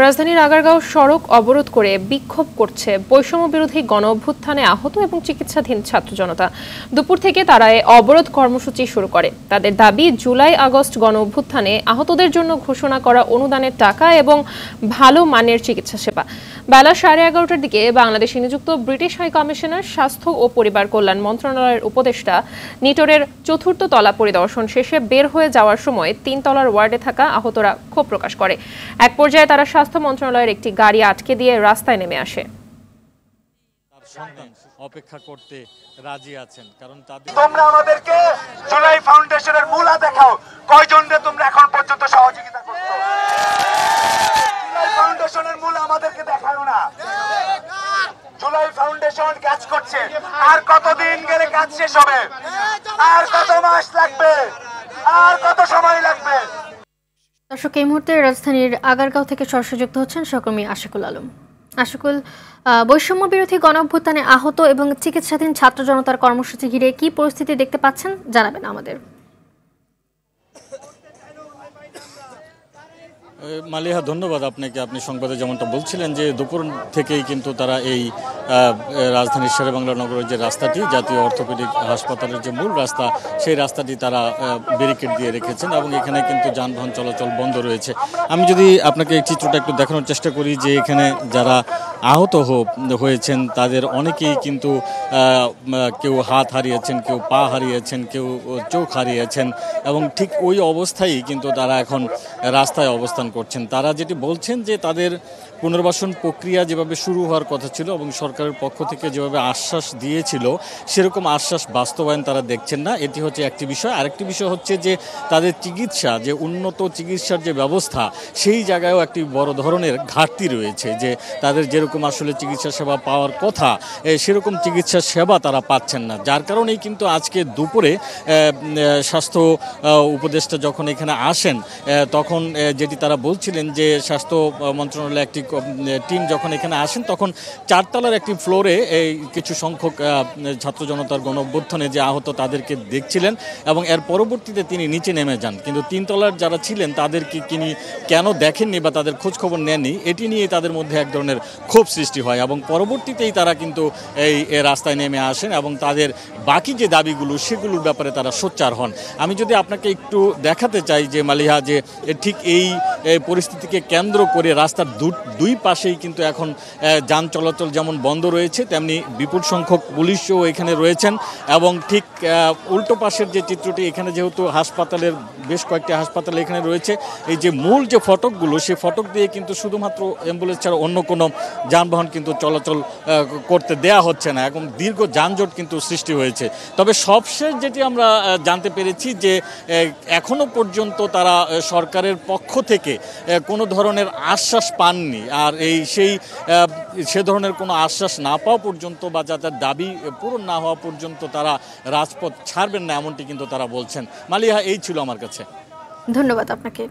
রাজধানীর আগারগাঁও সড়ক অবরোধ করে বিক্ষোভ করছে বৈষম্য বিরোধী গণ-অভ্যুত্থানে আহত এবং চিকিৎসাধীন ছাত্র জনতা। দুপুর থেকে তারা এই অবরোধ কর্মসূচি শুরু করে। তাদের দাবি, জুলাই-আগস্ট গণ-অভ্যুত্থানে আহতদের জন্য ঘোষণা করা অনুদানের টাকা এবং ভালো মানের চিকিৎসা সেবা। বেলা 11:30টার দিকে বাংলাদেশে নিযুক্ত ব্রিটিশ হাই কমিশনার, স্বাস্থ্য ও পরিবার কল্যাণ মন্ত্রণালয়ের উপদেষ্টা নিটোরের 4র্থ তলা পরিদর্শন শেষে বের হয়ে যাওয়ার সময় 3 তলার ওয়ার্ডে থাকা আহতরা ক্ষোভ প্রকাশ করে। এক পর্যায়ে তারা স্বাস্থ্য মন্ত্রণালয়ের একটি গাড়ি আটকে দিয়ে রাস্তায় নেমে আসে। অপেক্ষা করতে রাজি আছেন, কারণ তোমরা আমাদেরকে জুলাই ফাউন্ডেশনের মূলা দেখাও, কয়জনকে তোমরা এখন পর্যন্ত সহযোগিতা করছো? জুলাই ফাউন্ডেশনের মূলা আমাদেরকে দেখাও না। জুলাই ফাউন্ডেশন কাজ করছে, আর কতদিন গেলে কাজ শেষ হবে? আর কত মাস লাগবে? আর কত সময় লাগবে? দর্শক, এই মুহূর্তে রাজধানীর আগারগাঁও থেকে সরাসরি যুক্ত হচ্ছেন সহকর্মী আশিকুল আলম। আশিকুল, বৈষম্য বিরোধী গণ-অভ্যুত্থানে আহত এবং চিকিৎসাধীন ছাত্র জনতার কর্মসূচি ঘিরে কি পরিস্থিতি দেখতে পাচ্ছেন জানাবেন আমাদের। মালিহা, ধন্যবাদ আপনাকে। আপনি সংবাদে যেমনটা বলছিলেন যে দুপুর থেকেই কিন্তু তারা এই রাজধানীর শেরেবাংলা নগরের যে রাস্তাটি, জাতীয় অর্থোপেডিক হাসপাতালের যে মূল রাস্তা, সেই রাস্তাটি তারা ব্যারিকেড দিয়ে রেখেছেন এবং এখানে কিন্তু যানবাহন চলাচল বন্ধ রয়েছে। আমি যদি আপনাকে এই চিত্রটা একটু দেখানোর চেষ্টা করি যে এখানে যারা আহত হয়েছেন তাদের অনেকেই কিন্তু কেউ হাত হারিয়েছেন, কেউ পা হারিয়েছেন, কেউ চোখ হারিয়েছেন এবং ঠিক ওই অবস্থায় কিন্তু তারা এখন রাস্তায় অবস্থান করছেন। তারা যেটি বলছেন যে তাদের পুনর্বাসন প্রক্রিয়া যেভাবে শুরু হওয়ার কথা ছিল এবং সরকারের পক্ষ থেকে যেভাবে আশ্বাস দিয়েছিল সেরকম আশ্বাস বাস্তবায়ন তারা দেখছেন না। এটি হচ্ছে একটি বিষয়। আরেকটি বিষয় হচ্ছে যে তাদের চিকিৎসা, যে উন্নত চিকিৎসার যে ব্যবস্থা, সেই জায়গায়ও একটি বড় ধরনের ঘাটতি রয়েছে, যে তাদের যেরকম আসলে চিকিৎসা সেবা পাওয়ার কথা সেরকম চিকিৎসা সেবা তারা পাচ্ছেন না। যার কারণেই কিন্তু আজকে দুপুরে স্বাস্থ্য উপদেষ্টা যখন এখানে আসেন তখন যেটি তারা বলছিলেন যে স্বাস্থ্য মন্ত্রণালয়ের একটি টিম যখন এখানে আসেন তখন 4 তলার একটি ফ্লোরে এই কিছু সংখ্যক ছাত্র জনতার গণ-অভ্যুত্থানে যে আহত তাদেরকে দেখছিলেন এবং এর পরবর্তীতে তিনি নিচে নেমে যান। কিন্তু 3 তলার যারা ছিলেন তাদেরকে তিনি কেন দেখেননি বা তাদের খোঁজ খবর নেননি, এটি নিয়ে তাদের মধ্যে এক ধরনের ক্ষোভ সৃষ্টি হয় এবং পরবর্তীতেই তারা কিন্তু এই রাস্তায় নেমে আসেন এবং তাদের বাকি যে দাবিগুলো সেগুলোর ব্যাপারে তারা সোচ্চার হন। আমি যদি আপনাকে একটু দেখাতে চাই যে মালিহা, যে ঠিক এই পরিস্থিতিকে কেন্দ্র করে রাস্তার দুই পাশেই কিন্তু এখন যান চলাচল যেমন বন্ধ রয়েছে, তেমনি বিপুল সংখ্যক পুলিশও এখানে রয়েছেন এবং ঠিক উল্টো পাশের যে চিত্রটি, এখানে যেহেতু হাসপাতালের বেশ কয়েকটি হাসপাতাল এখানে রয়েছে, এই যে মূল যে ফটকগুলো, সেই ফটক দিয়ে কিন্তু শুধুমাত্র অ্যাম্বুলেন্স ছাড়া অন্য কোনো যানবাহন কিন্তু চলাচল করতে দেয়া হচ্ছে না এবং দীর্ঘ যানজট কিন্তু সৃষ্টি হয়েছে। তবে সবশেষ যেটি আমরা জানতে পেরেছি যে এখনো পর্যন্ত তারা সরকারের পক্ষ থেকে কোনো ধরনের আশ্বাস পাননি, আর সে ধরনের কোনো আশ্বাস না পাওয়া পর্যন্ত বা যাদের দাবি পূরণ না হওয়া পর্যন্ত তারা রাজপথ ছাড়বেন না, এমনটি কিন্তু তারা বলছেন। মালিহা, এই ছিল আমার কাছে। ধন্যবাদ আপনাকে।